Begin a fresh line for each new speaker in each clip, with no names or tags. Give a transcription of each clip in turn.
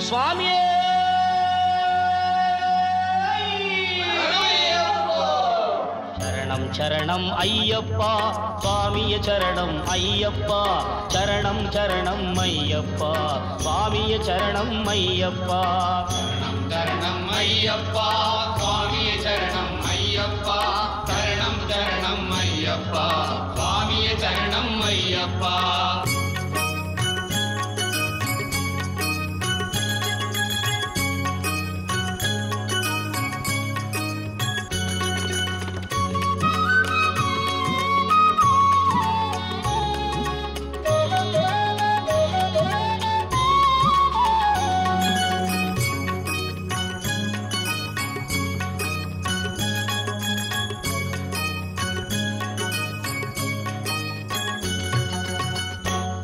சுவாமியே சரணம் சரணம் ஐயப்பா சுவாமிய சரணம் ஐயப்பா சரணம் சரணம் ஐயப்பா சுவாமிய சரணம் ஐயப்பா
சரணம் சரணம் ஐயப்பா சுவாமிய சரணம் ஐயப்பா சரணம் சரணம் ஐயப்பா சுவாமிய சரணம் ஐயப்பா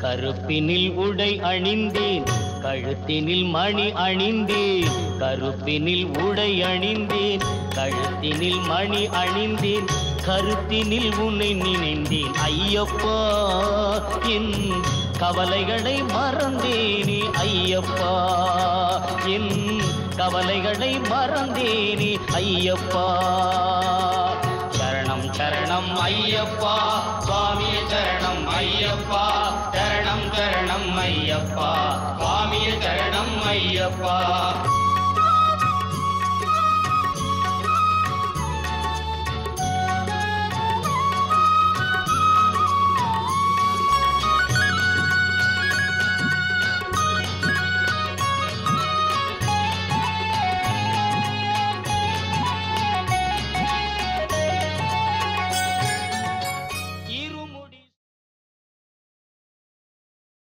கருப்பினில் உடை அணிந்தேன் கழுத்தினில் மணி அணிந்தேன் கருப்பினில் உடை அணிந்தேன் கழுத்தினில் மணி அணிந்தேன் கருத்தினில் உன்னை நினைந்தேன் ஐயப்பா என் கவலைகளை மறந்தேனே ஐயப்பா என் கவலைகளை மறந்தேனே ஐயப்பா சரணம் சரணம் ஐயப்பா சுவாமிய சரணம் ஐயப்பா சரணம் சரணம் ஐயப்பா சுவாமிய சரணம் ஐயப்பா